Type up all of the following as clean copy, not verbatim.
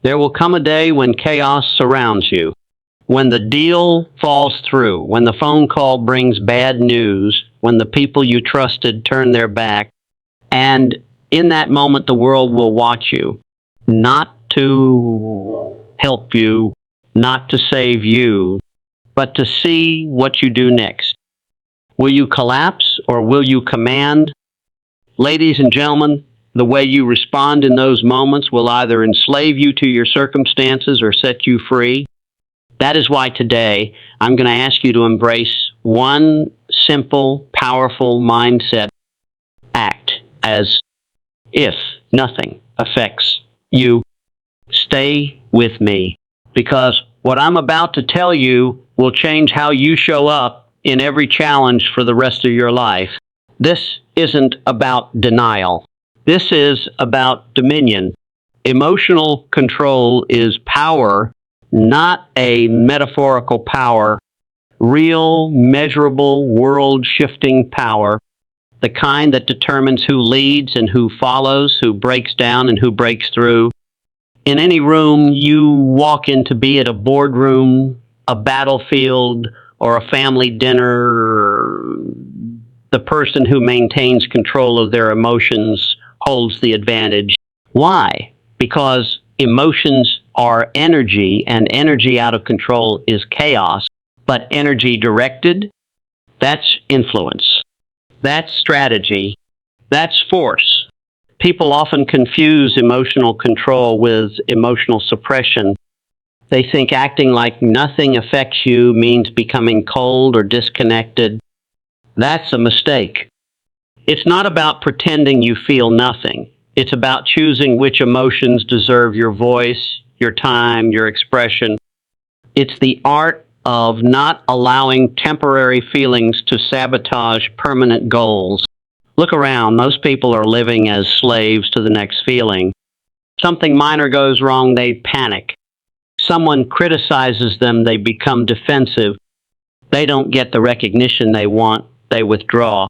There will come a day when chaos surrounds you, when the deal falls through, when the phone call brings bad news, when the people you trusted turn their back, and in that moment the world will watch you, not to help you, not to save you, but to see what you do next. Will you collapse or will you command? Ladies and gentlemen, the way you respond in those moments will either enslave you to your circumstances or set you free. That is why today I'm going to ask you to embrace one simple, powerful mindset. Act as if nothing affects you. Stay with me, because what I'm about to tell you will change how you show up in every challenge for the rest of your life. This isn't about denial. This is about dominion. Emotional control is power, not a metaphorical power, real, measurable, world-shifting power, the kind that determines who leads and who follows, who breaks down and who breaks through. In any room you walk into, be it a boardroom, a battlefield, or a family dinner, the person who maintains control of their emotions holds the advantage. Why? Because emotions are energy, and energy out of control is chaos. But energy directed, that's influence. That's strategy. That's force. People often confuse emotional control with emotional suppression. They think acting like nothing affects you means becoming cold or disconnected. That's a mistake. It's not about pretending you feel nothing. It's about choosing which emotions deserve your voice, your time, your expression. It's the art of not allowing temporary feelings to sabotage permanent goals. Look around. Most people are living as slaves to the next feeling. Something minor goes wrong, they panic. Someone criticizes them, they become defensive. They don't get the recognition they want, they withdraw.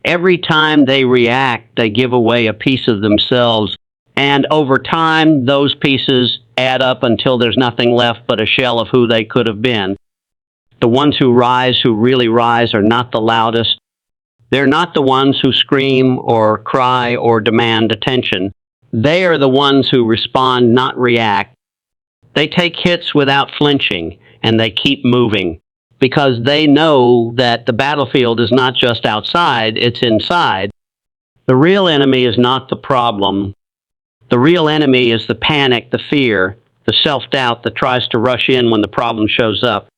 Every time they react, they give away a piece of themselves, and over time, those pieces add up until there's nothing left but a shell of who they could have been. The ones who rise, who really rise, are not the loudest. They're not the ones who scream or cry or demand attention. They are the ones who respond, not react. They take hits without flinching, and they keep moving, because they know that the battlefield is not just outside, it's inside. The real enemy is not the problem. The real enemy is the panic, the fear, the self-doubt that tries to rush in when the problem shows up.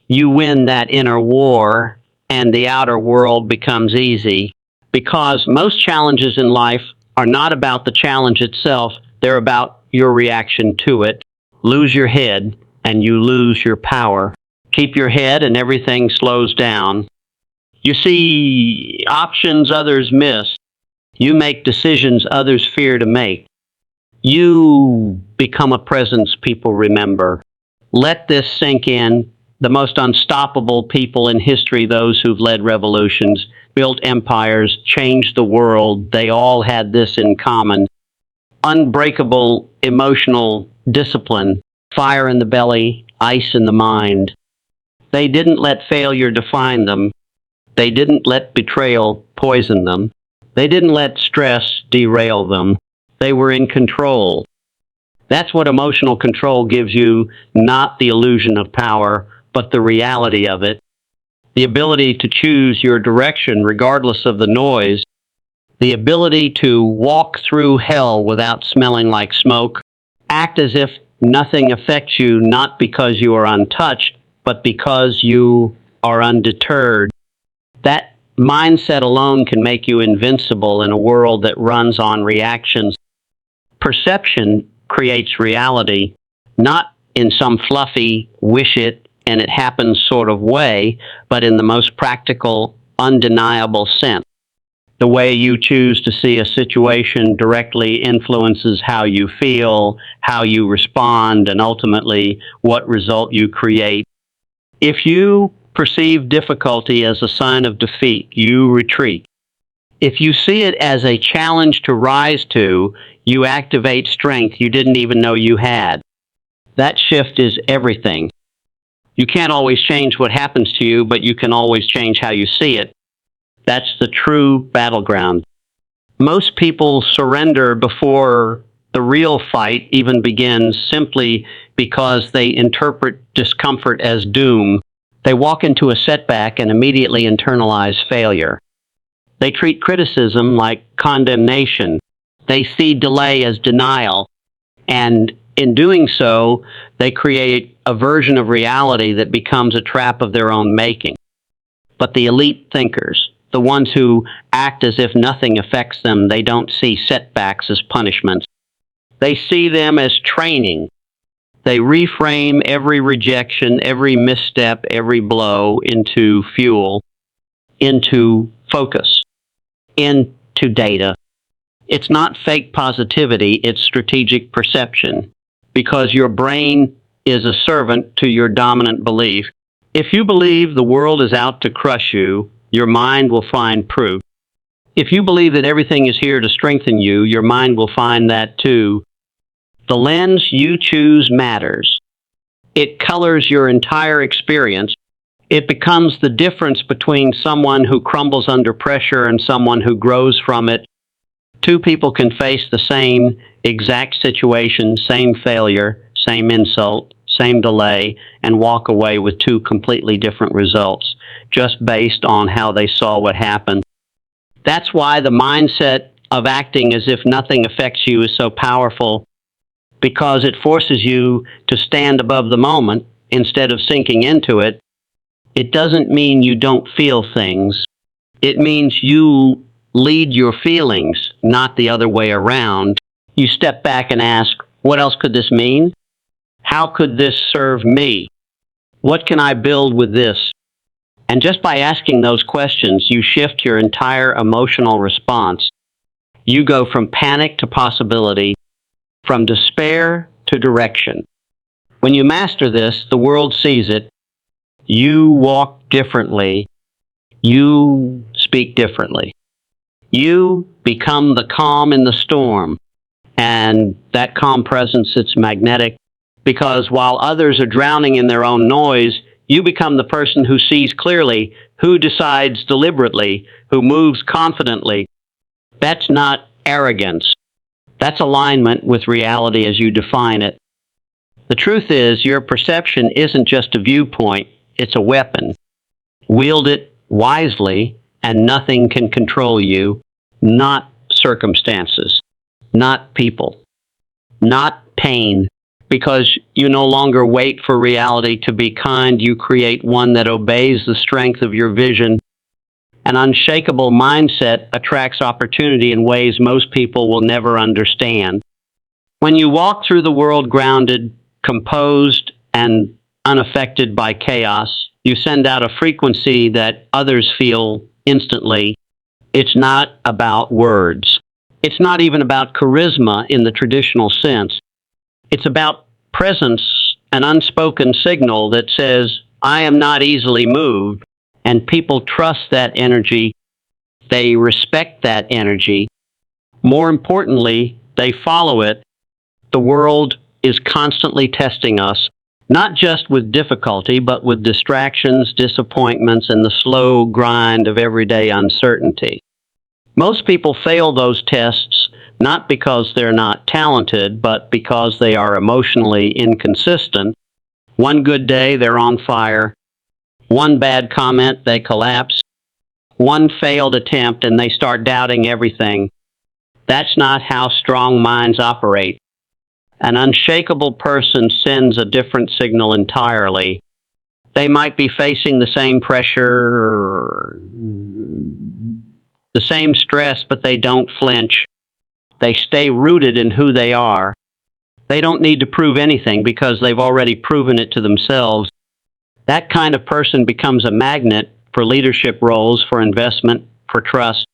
You win that inner war, and the outer world becomes easy, because most challenges in life are not about the challenge itself, they're about your reaction to it. Lose your head, and you lose your power. Keep your head, and everything slows down. You see options others miss. You make decisions others fear to make. You become a presence people remember. Let this sink in. The most unstoppable people in history, those who've led revolutions, built empires, changed the world, they all had this in common. Unbreakable emotional discipline, fire in the belly, ice in the mind. They didn't let failure define them. They didn't let betrayal poison them. They didn't let stress derail them. They were in control. That's what emotional control gives you, not the illusion of power, but the reality of it. The ability to choose your direction regardless of the noise. The ability to walk through hell without smelling like smoke. Act as if nothing affects you, not because you are untouched, but because you are undeterred. That mindset alone can make you invincible in a world that runs on reactions. Perception creates reality, not in some fluffy, wish it and it happens sort of way, but in the most practical, undeniable sense. The way you choose to see a situation directly influences how you feel, how you respond, and ultimately what result you create. If you perceive difficulty as a sign of defeat, you retreat. If you see it as a challenge to rise to, you activate strength you didn't even know you had. That shift is everything. You can't always change what happens to you, but you can always change how you see it. That's the true battleground. Most people surrender before the real fight even begins simply because they interpret discomfort as doom. They walk into a setback and immediately internalize failure. They treat criticism like condemnation. They see delay as denial. And in doing so, they create a version of reality that becomes a trap of their own making. But the elite thinkers, the ones who act as if nothing affects them, they don't see setbacks as punishments. They see them as training. They reframe every rejection, every misstep, every blow into fuel, into focus, into data. It's not fake positivity, it's strategic perception, because your brain is a servant to your dominant belief. If you believe the world is out to crush you, your mind will find proof. If you believe that everything is here to strengthen you, your mind will find that too. The lens you choose matters. It colors your entire experience. It becomes the difference between someone who crumbles under pressure and someone who grows from it. Two people can face the same exact situation, same failure, same insult, same delay, and walk away with two completely different results, just based on how they saw what happened. That's why the mindset of acting as if nothing affects you is so powerful, because it forces you to stand above the moment instead of sinking into it. It doesn't mean you don't feel things. It means you lead your feelings, not the other way around. You step back and ask, what else could this mean? How could this serve me? What can I build with this? And just by asking those questions, you shift your entire emotional response. You go from panic to possibility, from despair to direction. When you master this, the world sees it. You walk differently. You speak differently. You become the calm in the storm. And that calm presence, it's magnetic, because while others are drowning in their own noise, you become the person who sees clearly, who decides deliberately, who moves confidently. That's not arrogance. That's alignment with reality as you define it. The truth is, your perception isn't just a viewpoint, it's a weapon. Wield it wisely, and nothing can control you, not circumstances, not people, not pain. Because you no longer wait for reality to be kind, you create one that obeys the strength of your vision. An unshakable mindset attracts opportunity in ways most people will never understand. When you walk through the world grounded, composed, and unaffected by chaos, you send out a frequency that others feel instantly. It's not about words. It's not even about charisma in the traditional sense. It's about presence, an unspoken signal that says, I am not easily moved, and people trust that energy. They respect that energy. More importantly, they follow it. The world is constantly testing us, not just with difficulty, but with distractions, disappointments, and the slow grind of everyday uncertainty. Most people fail those tests not because they're not talented, but because they are emotionally inconsistent. One good day, they're on fire. One bad comment, they collapse. One failed attempt, and they start doubting everything. That's not how strong minds operate. An unshakable person sends a different signal entirely. They might be facing the same pressure, the same stress, but they don't flinch. They stay rooted in who they are. They don't need to prove anything because they've already proven it to themselves. That kind of person becomes a magnet for leadership roles, for investment, for trust.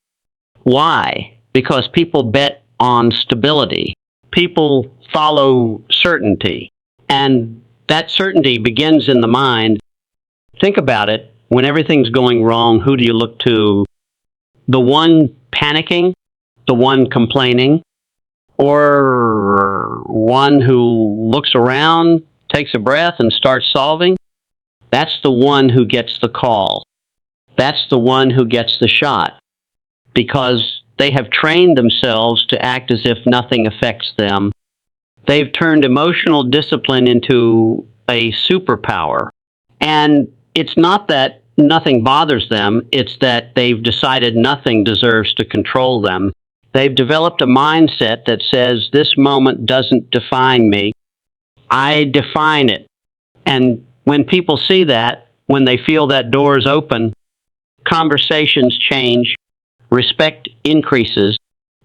Why? Because people bet on stability. People follow certainty. And that certainty begins in the mind. Think about it. When everything's going wrong, who do you look to? The one panicking, the one complaining, or one who looks around, takes a breath, and starts solving? That's the one who gets the call. That's the one who gets the shot, because they have trained themselves to act as if nothing affects them. They've turned emotional discipline into a superpower. And it's not that nothing bothers them, it's that they've decided nothing deserves to control them. They've developed a mindset that says, this moment doesn't define me, I define it. And when people see that, when they feel that door is open, conversations change, respect increases,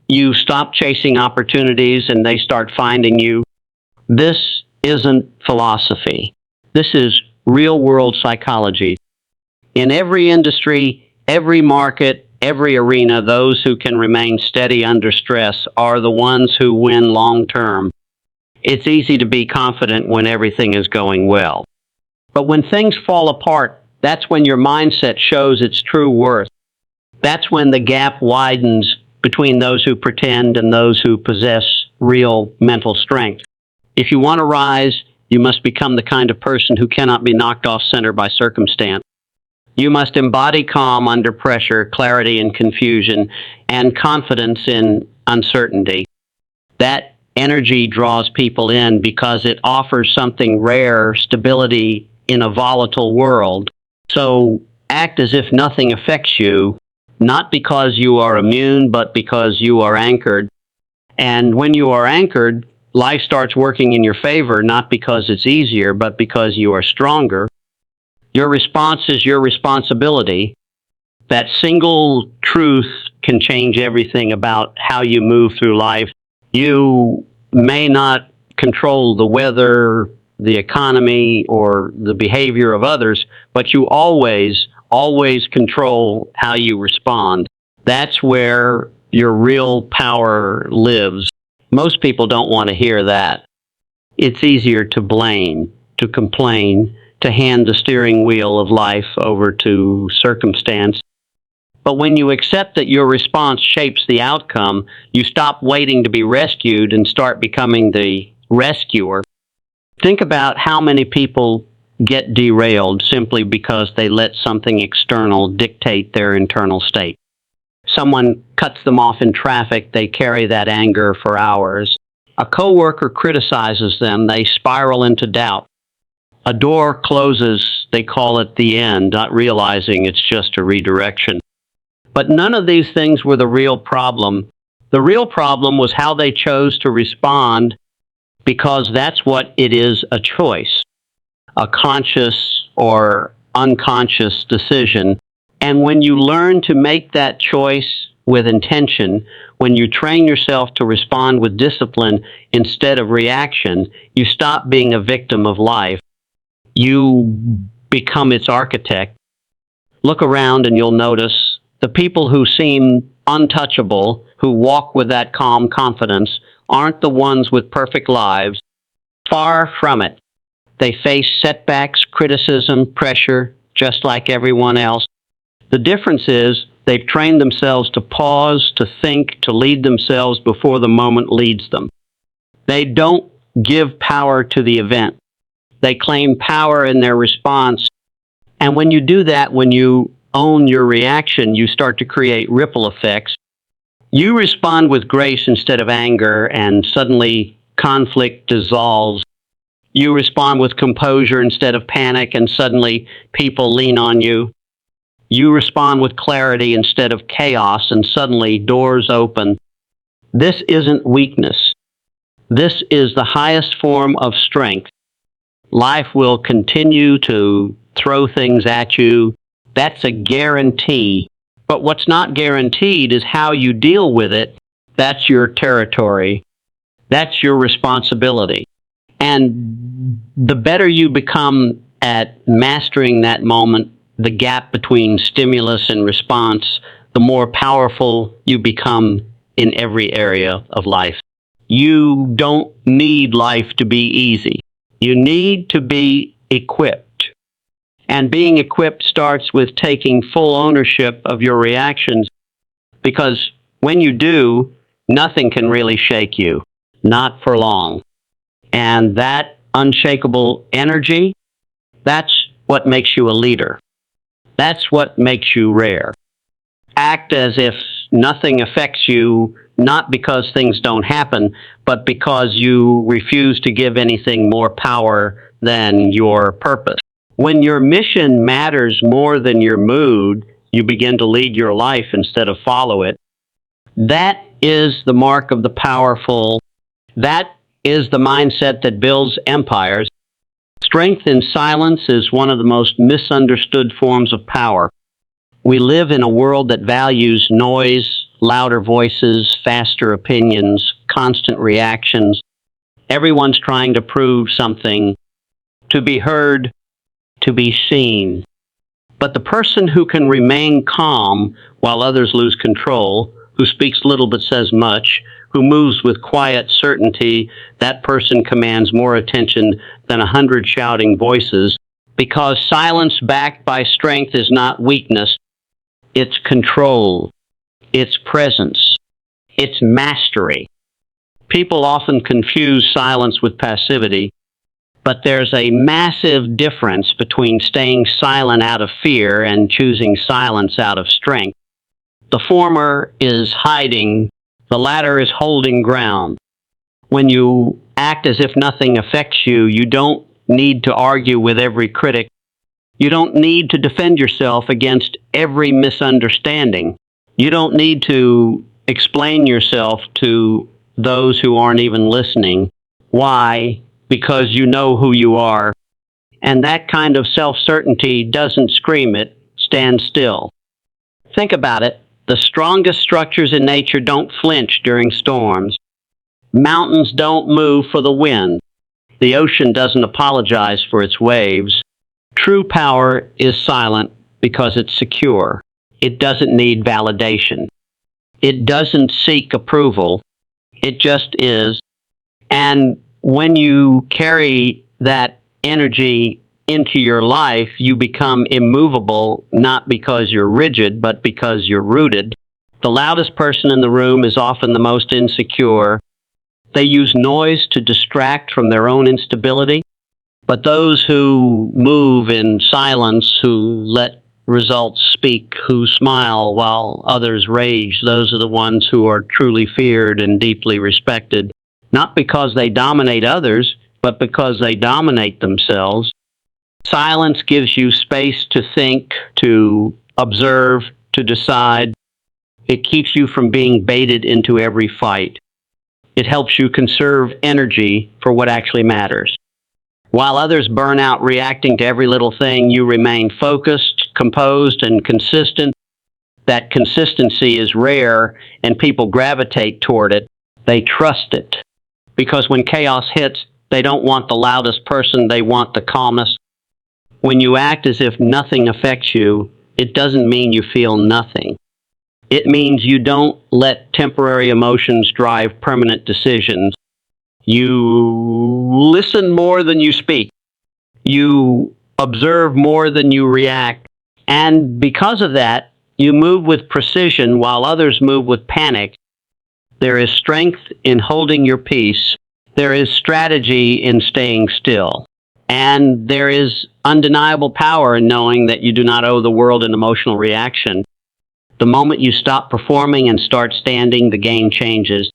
you stop chasing opportunities and they start finding you. This isn't philosophy. This is real world psychology. In every industry, every market, every arena, those who can remain steady under stress are the ones who win long term. It's easy to be confident when everything is going well. But when things fall apart, that's when your mindset shows its true worth. That's when the gap widens between those who pretend and those who possess real mental strength. If you want to rise, you must become the kind of person who cannot be knocked off center by circumstance. You must embody calm under pressure, clarity in confusion, and confidence in uncertainty. That energy draws people in because it offers something rare, stability in a volatile world. So act as if nothing affects you, not because you are immune, but because you are anchored. And when you are anchored, life starts working in your favor, not because it's easier, but because you are stronger. Your response is your responsibility. That single truth can change everything about how you move through life. You may not control the weather, the economy, or the behavior of others, but you always control how you respond. That's where your real power lives. Most people don't want to hear that. It's easier to blame, to complain, to hand the steering wheel of life over to circumstance. But when you accept that your response shapes the outcome, you stop waiting to be rescued and start becoming the rescuer. Think about how many people get derailed simply because they let something external dictate their internal state. Someone cuts them off in traffic, they carry that anger for hours. A coworker criticizes them, they spiral into doubt. A door closes, they call it the end, not realizing it's just a redirection. But none of these things were the real problem. The real problem was how they chose to respond, because that's what it is, a choice, a conscious or unconscious decision. And when you learn to make that choice with intention, when you train yourself to respond with discipline instead of reaction, you stop being a victim of life. You become its architect. Look around and you'll notice the people who seem untouchable, who walk with that calm confidence, aren't the ones with perfect lives. Far from it. They face setbacks, criticism, pressure, just like everyone else. The difference is they've trained themselves to pause, to think, to lead themselves before the moment leads them. They don't give power to the event. They claim power in their response. And when you do that, when you own your reaction, you start to create ripple effects. You respond with grace instead of anger, and suddenly conflict dissolves. You respond with composure instead of panic, and suddenly people lean on you. You respond with clarity instead of chaos, and suddenly doors open. This isn't weakness. This is the highest form of strength. Life will continue to throw things at you. That's a guarantee. But what's not guaranteed is how you deal with it. That's your territory. That's your responsibility. And the better you become at mastering that moment, the gap between stimulus and response, the more powerful you become in every area of life. You don't need life to be easy. You need to be equipped. And being equipped starts with taking full ownership of your reactions, because When you do, nothing can really shake you, not for long. And that unshakable energy, that's what makes you a leader. That's what makes you rare. Act as if nothing affects you, not because things don't happen, but because you refuse to give anything more power than your purpose. When your mission matters more than your mood, you begin to lead your life instead of follow it. That is the mark of the powerful. That is the mindset that builds empires. Strength in silence is one of the most misunderstood forms of power. We live in a world that values noise, louder voices, faster opinions, constant reactions. Everyone's trying to prove something, to be heard, to be seen. But the person who can remain calm while others lose control, who speaks little but says much, who moves with quiet certainty, that person commands more attention than 100 shouting voices, because silence backed by strength is not weakness, it's control, it's presence, it's mastery. People often confuse silence with passivity, but there's a massive difference between staying silent out of fear and choosing silence out of strength. The former is hiding, the latter is holding ground. When you act as if nothing affects you, you don't need to argue with every critic. You don't need to defend yourself against every misunderstanding. You don't need to explain yourself to those who aren't even listening. Why? Because you know who you are. And that kind of self-certainty doesn't scream it, stand still. Think about it. The strongest structures in nature don't flinch during storms. Mountains don't move for the wind. The ocean doesn't apologize for its waves. True power is silent because it's secure. It doesn't need validation. It doesn't seek approval. It just is. And when you carry that energy into your life, you become immovable, not because you're rigid, but because you're rooted. The loudest person in the room is often the most insecure. They use noise to distract from their own instability. But those who move in silence, who let results speak, who smile while others rage, those are the ones who are truly feared and deeply respected. Not because they dominate others, but because they dominate themselves. Silence gives you space to think, to observe, to decide. It keeps you from being baited into every fight. It helps you conserve energy for what actually matters. While others burn out reacting to every little thing, you remain focused, composed, and consistent. That consistency is rare, and people gravitate toward it. They trust it. Because when chaos hits, they don't want the loudest person, they want the calmest. When you act as if nothing affects you, it doesn't mean you feel nothing. It means you don't let temporary emotions drive permanent decisions. You listen more than you speak. You observe more than you react. And because of that, you move with precision while others move with panic. There is strength in holding your peace. There is strategy in staying still. And there is undeniable power in knowing that you do not owe the world an emotional reaction. The moment you stop performing and start standing, the game changes.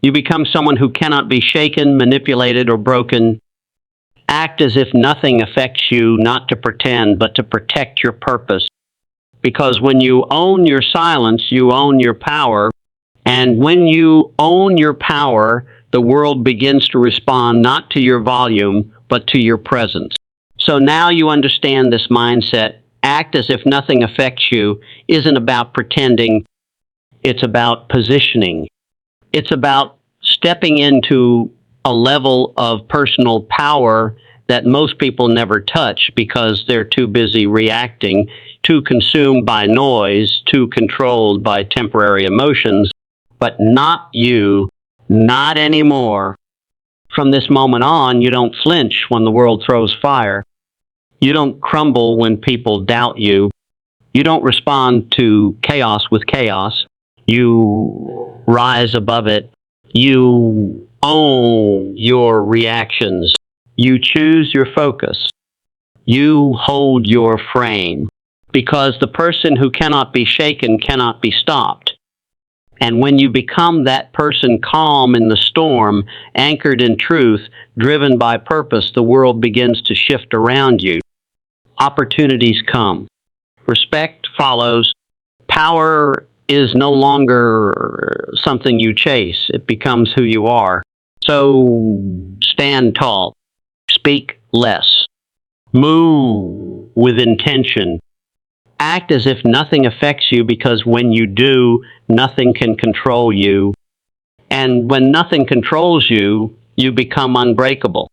You become someone who cannot be shaken, manipulated, or broken. Act as if nothing affects you, not to pretend, but to protect your purpose. Because when you own your silence, you own your power. And when you own your power, the world begins to respond not to your volume, but to your presence. So now you understand this mindset. Act as if nothing affects you isn't about pretending. It's about positioning. It's about stepping into a level of personal power that most people never touch because they're too busy reacting, too consumed by noise, too controlled by temporary emotions. But not you, not anymore. From this moment on, you don't flinch when the world throws fire. You don't crumble when people doubt you. You don't respond to chaos with chaos. You rise above it. You own your reactions. You choose your focus. You hold your frame. Because the person who cannot be shaken cannot be stopped. And when you become that person calm in the storm, anchored in truth, driven by purpose, the world begins to shift around you. Opportunities come. Respect follows. Power is no longer something you chase. It becomes who you are. So stand tall. Speak less. Move with intention. Act as if nothing affects you, because when you do, nothing can control you. And when nothing controls you, you become unbreakable.